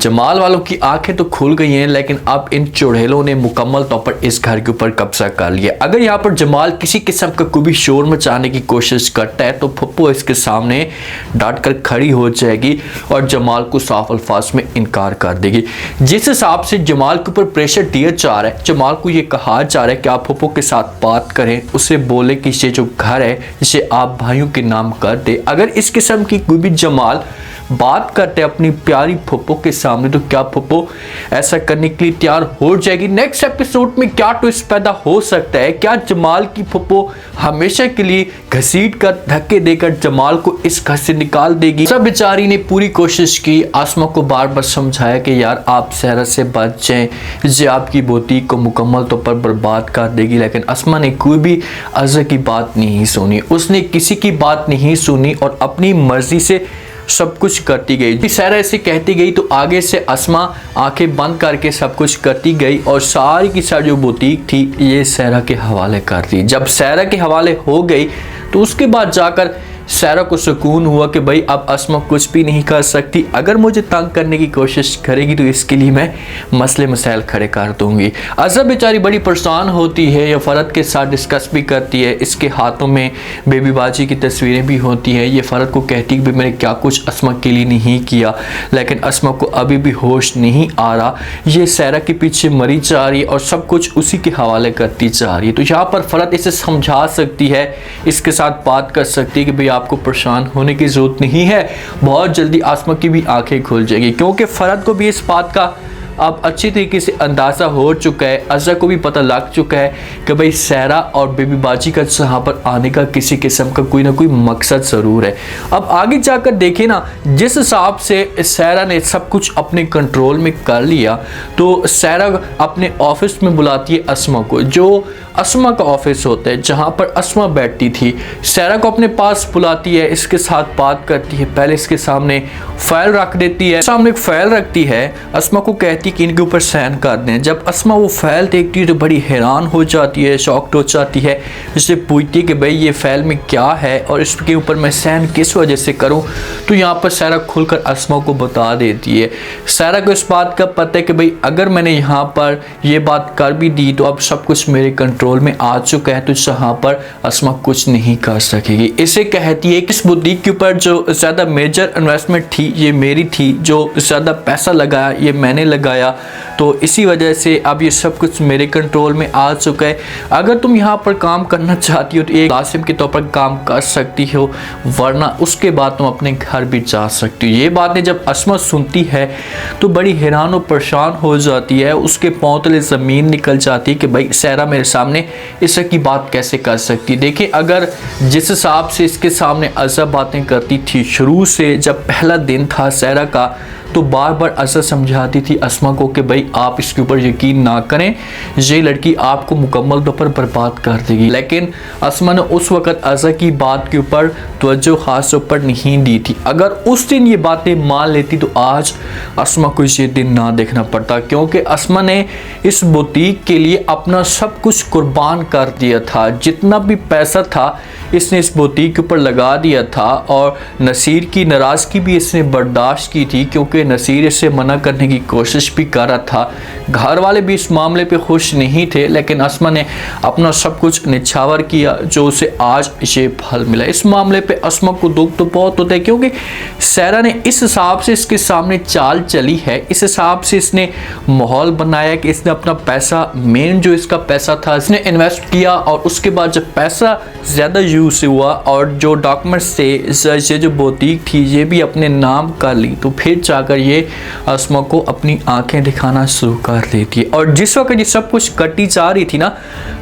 जमाल वालों की आंखें तो खुल गई हैं, लेकिन अब इन चुड़ैलों ने मुकम्मल तौर पर इस घर के ऊपर कब्जा कर लिया। अगर यहाँ पर जमाल किसी किस्म का कोई भी शोर मचाने की कोशिश करता है तो फुप्पो इसके सामने डट कर खड़ी हो जाएगी और जमाल को साफ अल्फाज में इनकार कर देगी। जिस हिसाब से जमाल के ऊपर प्रेशर दिया जा रहा है, जमाल को ये कहा जा रहा है कि आप फुप्पो के साथ बात करें, उसे बोले कि ये जो घर है इसे आप भाइयों के नाम कर दे। अगर इस किस्म की कोई भी जमाल बात करते अपनी प्यारी फुप्पो के सामने तो क्या फुप्पो ऐसा करने के लिए तैयार हो जाएगी? नेक्स्ट एपिसोड में क्या ट्विस्ट पैदा हो सकता है? क्या जमाल की फुप्पो हमेशा के लिए घसीट कर धक्के देकर जमाल को इस घर से निकाल देगी? सब बेचारी ने पूरी कोशिश की, आसमा को बार बार समझाया कि यार आप सहरा से बच जाएं, ये आपकी बुटीक को मुकम्मल तौर पर बर्बाद कर देगी, लेकिन आसमा ने कोई भी अज़र की बात नहीं सुनी। उसने किसी की बात नहीं सुनी और अपनी मर्जी से सब कुछ करती गई। सहरा ऐसे कहती गई तो आगे से आसमा आंखें बंद करके सब कुछ करती गई और सारी की सारी जो बुटीक थी ये सहरा के हवाले कर दी। जब सहरा के हवाले हो गई तो उसके बाद जाकर सहरा को सुकून हुआ कि भाई अब आसमा कुछ भी नहीं कर सकती। अगर मुझे तंग करने की कोशिश करेगी तो इसके लिए मैं मसले मसाइल खड़े कर दूंगी। अज़र बेचारी बड़ी परेशान होती है, या फ़रद के साथ डिस्कस भी करती है। इसके हाथों में बेबी बाजी की तस्वीरें भी होती हैं। ये फ़रद को कहती है कि मैंने क्या कुछ आसमा के लिए नहीं किया, लेकिन आसमा को अभी भी होश नहीं आ रहा। ये सहरा के पीछे मरी जा रही है और सब कुछ उसी के हवाले करती जा रही है। तो यहाँ पर फ़रद इसे समझा सकती है, इसके साथ बात कर सकती है कि भाई आपको परेशान होने की जरूरत नहीं है, बहुत जल्दी आसमा की भी आंखें खुल जाएगी। क्योंकि फ़रद को भी इस बात का अब अच्छी तरीके से अंदाज़ा हो चुका है, अज़र को भी पता लग चुका है कि भाई सहरा और बेबी बाजी का यहाँ पर आने का किसी किस्म का कोई ना कोई मकसद ज़रूर है। अब आगे जाकर देखें ना, जिस हिसाब से सहरा ने सब कुछ अपने कंट्रोल में कर लिया तो सहरा अपने ऑफिस में बुलाती है आसमा को, जो आसमा का ऑफिस होता है जहाँ पर आसमा बैठती थी। सहरा को अपने पास बुलाती है, इसके साथ बात करती है, पहले इसके सामने फाइल रख देती है, सामने एक फाइल रखती है, आसमा को कहती कि इनके ऊपर साइन कर दें। जब आसमा वो फाइल देखती है तो बड़ी हैरान हो जाती है, शॉक्ड हो जाती है, इससे पूछती है कि भाई ये फाइल में क्या है और इसके ऊपर मैं साइन किस वजह से करूं? तो यहाँ पर सहरा खुलकर आसमा को बता देती है। सहरा को इस बात का पता है कि भाई अगर मैंने यहाँ पर ये बात कर भी दी तो अब सब कुछ मेरे कंट्रोल में आ चुका है, तो यहाँ पर आसमा कुछ नहीं कर सकेगी। इसे कहती है कि इस बुटीक के ऊपर जो ज़्यादा मेजर इन्वेस्टमेंट थी ये मेरी थी, जो ज़्यादा पैसा लगाया ये मैंने लगाया, तो इसी वजह से अब ये सब कुछ मेरे कंट्रोल में आ चुका है। अगर तुम यहाँ पर काम करना चाहती हो तो एक लासिम के तौर पर काम कर सकती हो, वरना उसके बाद तुम अपने घर भी जा सकती हो। ये बातें जब आसमा सुनती है तो बड़ी हैरान और परेशान हो जाती है, उसके पांव तले ज़मीन निकल जाती है कि भाई सहरा मेरे सामने इस की बात कैसे कर सकती। देखिए अगर जिस हिसाब से इसके सामने अज़र बातें करती थी शुरू से, जब पहला दिन था सहरा का, तो बार बार अज़र समझाती थी आसमा को कि भाई आप इसके ऊपर यकीन ना करें, ये लड़की आपको मुकम्मल तौर पर बर्बाद कर देगी। लेकिन आसमा ने उस वक़्त अज़र की बात के ऊपर तवज्जो खास तौर पर नहीं दी थी। अगर उस दिन ये बातें मान लेती तो आज आसमा को ये दिन ना देखना पड़ता, क्योंकि आसमा ने इस बुटीक के लिए अपना सब कुछ कुर्बान कर दिया था। जितना भी पैसा था इसने इस बुटीक के ऊपर लगा दिया था और नसीर की नाराज़गी भी इसने बर्दाश्त की थी, क्योंकि नसीर इसे मना करने की कोशिश भी कर रहा था। घर वाले भी इस मामले पे खुश नहीं थे, लेकिन आसमा ने अपना सब कुछ निछावर किया, जो उसे आज ये फल मिला। इस मामले पे आसमा को दुख तो बहुत होता है, क्योंकि सहरा ने इस हिसाब से इसके सामने चाल चली है, इस हिसाब से इसने माहौल बनाया कि इसने अपना पैसा, मेन जो इसका पैसा था, इसने इन्वेस्ट किया और उसके बाद जब पैसा ज़्यादा यूज़ हुआ और जो डॉक्यूमेंट्स थे, ये जो बुटीक थी ये भी अपने नाम कर ली, तो फिर जाकर ये आसमा को अपनी आंखें दिखाना शुरू कर देती है। और जिस वक्त ये सब कुछ कटी जा रही थी ना,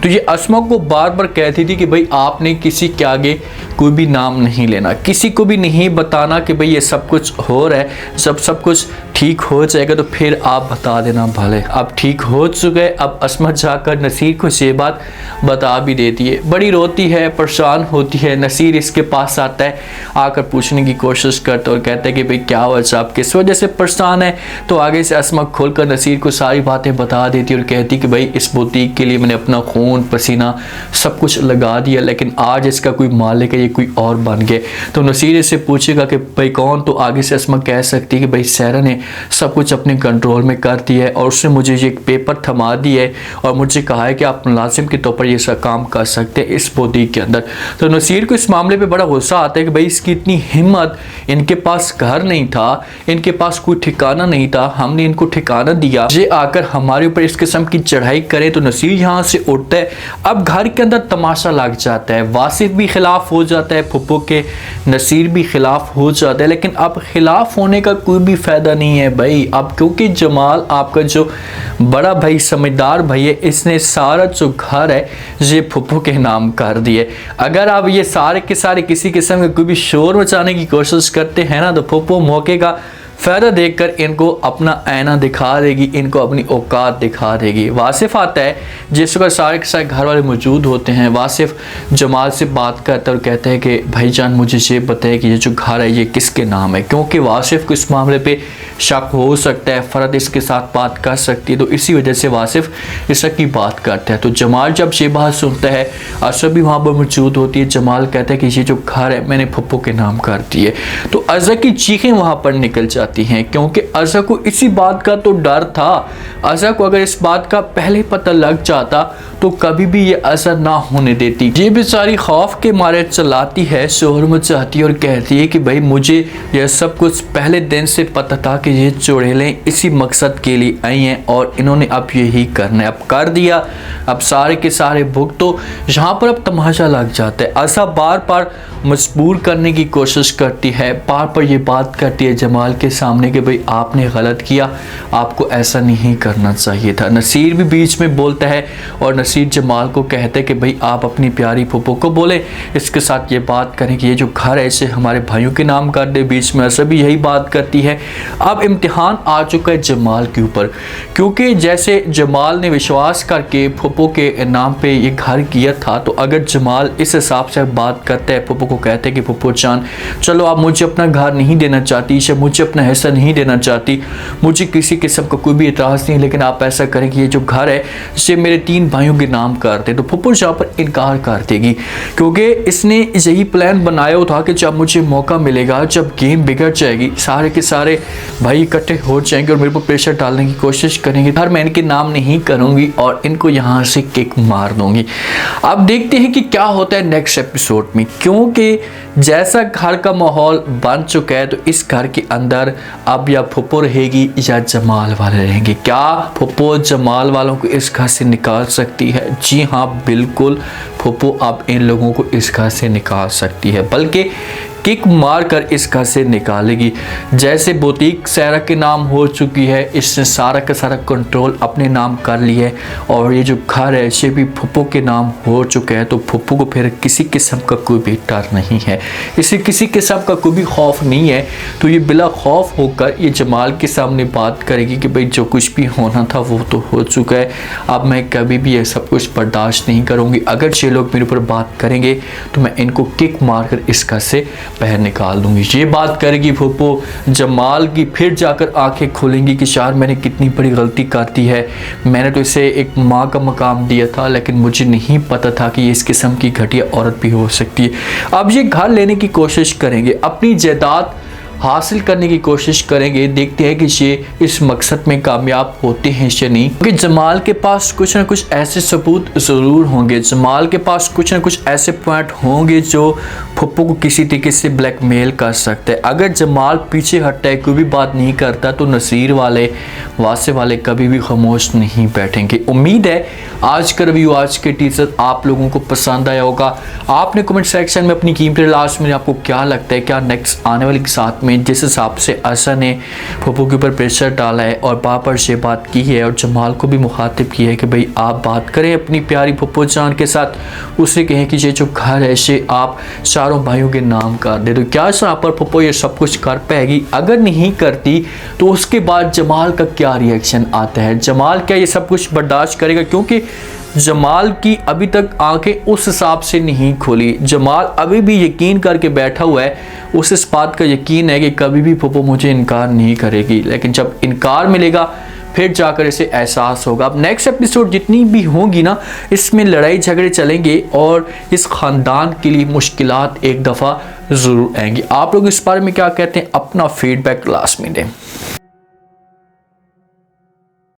तो ये आसमा को बार बार कहती थी कि भाई आपने किसी के आगे कोई भी नाम नहीं लेना, किसी को भी नहीं बताना कि भाई ये सब कुछ हो रहा है, जब सब कुछ ठीक हो जाएगा तो फिर आप बता देना भले। अब ठीक हो चुका है, अब आसमा जाकर नसीर को ये बात बता भी देती है। बड़ी रोती है, परेशान होती है। नसीर इसके पास आता है, आकर पूछने की कोशिश करता है और कहता है कि भाई क्या हुआ साहब, किस वजह से परेशान है। तो आगे से अस्मा खोलकर नसीर को सारी बातें बता देती है और कहती कि भाई इस बुटीक के लिए मैंने अपना खून पसीना सब कुछ लगा दिया, लेकिन आज इसका कोई मालिक है, ये कोई और बन गए। तो नसीर इससे पूछेगा कि भाई कौन, तो आगे से अस्मा कह सकती है कि भाई सहरा ने सब कुछ अपने कंट्रोल में कर दिया है और उसने मुझे ये एक पेपर थमा दिया है और मुझे कहा है कि आप मुलाजिम के तौर पर ये सब काम कर सकते हैं इस बुटीक के अंदर। तो नसीर को इस मामले पे बड़ा गुस्सा आता है कि भाई इसकी इतनी हिम्मत, इनके पास घर नहीं था, इनके पास कोई ठिकाना नहीं था, हमने इनको ठिकाना दिया, ये आकर हमारे ऊपर इस किस्म की चढ़ाई करे। तो नसीर यहाँ से उठता है। अब घर के अंदर तमाशा लग जाता है, वासिफ भी खिलाफ हो जाता है फुप्पो के, नसीर भी खिलाफ हो जाता है, लेकिन अब खिलाफ होने का कोई भी फायदा नहीं है भाई। अब क्योंकि जमाल आपका जो बड़ा भाई समझदार भाई है, इसने सारा जो घर है ये फुप्पो के नाम कर दिए। अगर आप ये सारे के सारे किसी किस्म के कोई भी शोर मचाने की कोशिश करते हैं ना, तो फुप्पो मौके का फ़ायदा देखकर इनको अपना आईना दिखा देगी, इनको अपनी औकात दिखा देगी। वासिफ आता है, जिस वक्त सारे के सारे घर वाले मौजूद होते हैं। वासिफ जमाल से बात करता है और कहता है कि भाईजान मुझे ये बताए कि ये जो घर है ये किसके नाम है, क्योंकि वासिफ को इस मामले पे शक हो सकता है, फ़रद इसके साथ बात कर सकती है, तो इसी वजह से वासिफ इस की बात करता है। तो जमाल जब ये बात सुनता है, अज़ा भी वहाँ पर मौजूद होती है। जमाल कहता है कि ये जो घर है मैंने फुप्पो के नाम कर दिए। तो अज़ा की चीखें वहाँ पर निकल जाती हैं, क्योंकि अज़ा को इसी बात का तो डर था। अज़ा को अगर इस बात का पहले पता लग जाता तो कभी भी ये असर ना होने देती। ये बेचारी खौफ के मारे चलाती है, शोर मचाती है और कहती है कि भाई मुझे यह सब कुछ पहले दिन से पता था कि ये चुड़ैलें इसी मकसद के लिए आई हैं और इन्होंने अब यही करना है। अब कर दिया, अब सारे के सारे भुगतो। तो यहाँ पर अब तमाशा लग जाता है। अज़ा बार बार मजबूर करने की कोशिश करती है, बार बार ये बात करती है जमाल के सामने कि भाई आपने गलत किया, आपको ऐसा नहीं करना चाहिए था। नसीर भी बीच में बोलता है और नसीर जमाल को कहते हैं कि भाई आप अपनी प्यारी फुप्पो को बोले इसके साथ ये बात करें कि ये जो घर है इसे हमारे भाइयों के नाम कर दे। बीच में अज़ा भी यही बात करती है। अब इम्तिहान आ चुका है जमाल के ऊपर, क्योंकि जैसे जमाल ने विश्वास करके फुप्पो के नाम पे ये घर किया था, तो अगर जमाल इस हिसाब से बात करता है, फुप्पो को कहते हैं कि फुप्पो जान चलो आप मुझे अपना घर नहीं देना चाहती, मुझे अपना हिस्सा नहीं देना चाहती, मुझे किसी किस्म का कोई भी इतराज़ नहीं, लेकिन आप ऐसा करें कि ये जो घर है इसे मेरे 3 भाइयों के नाम कर दे। तो फुप्पो यहाँ पर इनकार कर देगी, क्योंकि इसने यही प्लान बनाया था कि जब मुझे मौका मिलेगा, जब गेम बिगड़ जाएगी, सारे के सारे भाई इकट्ठे हो जाएंगे और मेरे पर प्रेशर डालने की कोशिश करेंगे, घर मैं इनके नाम नहीं करूँगी और इनको यहाँ से किक मार दूँगी। अब देखते हैं कि क्या होता है नेक्स्ट एपिसोड में, क्योंकि जैसा घर का माहौल बन चुका है, तो इस घर के अंदर अब या फुप्पो रहेगी या जमाल वाले रहेंगे। क्या फुप्पो जमाल वालों को इस घर से निकाल सकती है? जी हाँ, बिल्कुल फुप्पो अब इन लोगों को इस घर से निकाल सकती है, बल्कि किक मार कर इस घर से निकालेगी। जैसे बुटीक सहरा के नाम हो चुकी है, इसने सारा का सारा कंट्रोल अपने नाम कर लिया है और ये जो घर है ये भी फुप्पो के नाम हो चुका है। तो फुप्पो को फिर किसी किस्म का कोई भी डर नहीं है, इसे किसी किस्म का कोई भी खौफ नहीं है। तो ये बिला खौफ होकर ये जमाल के सामने बात करेगी कि भाई जो कुछ भी होना था वो तो हो चुका है, अब मैं कभी भी ये सब कुछ बर्दाश्त नहीं करूँगी। अगर ये लोग मेरे ऊपर बात करेंगे तो मैं इनको किक मार कर इस घर से बाहर निकाल दूंगी। ये बात करेगी फुप्पो। जमाल की फिर जाकर आंखें खोलेंगी कि यार मैंने कितनी बड़ी गलती कर दी है, मैंने तो इसे एक माँ का मकाम दिया था, लेकिन मुझे नहीं पता था कि ये इस किस्म की घटिया औरत भी हो सकती है। अब ये घर लेने की कोशिश करेंगे, अपनी जायदाद हासिल करने की कोशिश करेंगे। देखते हैं कि ये इस मकसद में कामयाब होते हैं या नहीं, क्योंकि जमाल के पास कुछ ना कुछ ऐसे सबूत ज़रूर होंगे, जमाल के पास कुछ ना कुछ ऐसे पॉइंट होंगे जो फुप्पो को किसी तरीके से ब्लैकमेल कर सकते हैं। अगर जमाल पीछे हटता है, कोई भी बात नहीं करता, तो नसीर वाले वासिफ वाले कभी भी खामोश नहीं बैठेंगे। उम्मीद है आज का रिव्यू, आज के टीजर आप लोगों को पसंद आया होगा। आपने कमेंट सेक्शन में अपनी कीमती लास्ट में आपको क्या लगता है, क्या नेक्स्ट आने वाले के साथ में जिस हिसाब से अज़ा ने फुप्पो के ऊपर प्रेशर डाला है और बार से बात की है और जमाल को भी मुखातिब किया है कि भाई आप बात करें अपनी प्यारी फुप्पो जान के साथ, उसे कहें कि ये जो घर है इसे आप चारों भाइयों के नाम कर दे। तो क्या यहाँ पर फुप्पो ये सब कुछ कर पाएगी? अगर नहीं करती तो उसके बाद जमाल का क्या रिएक्शन आता है, जमाल क्या ये सब कुछ बर्दाश्त करेगा? क्योंकि जमाल की अभी तक आंखें उस हिसाब से नहीं खोली। जमाल अभी भी यकीन करके बैठा हुआ है, उसे इस बात का यकीन है कि कभी भी फूफो मुझे इनकार नहीं करेगी, लेकिन जब इनकार मिलेगा फिर जाकर इसे एहसास होगा। अब नेक्स्ट एपिसोड जितनी भी होंगी ना, इसमें लड़ाई झगड़े चलेंगे और इस ख़ानदान के लिए मुश्किलात एक दफ़ा ज़रूर आएंगी। आप लोग इस बारे में क्या कहते हैं? अपना फीडबैक लास्ट में दें।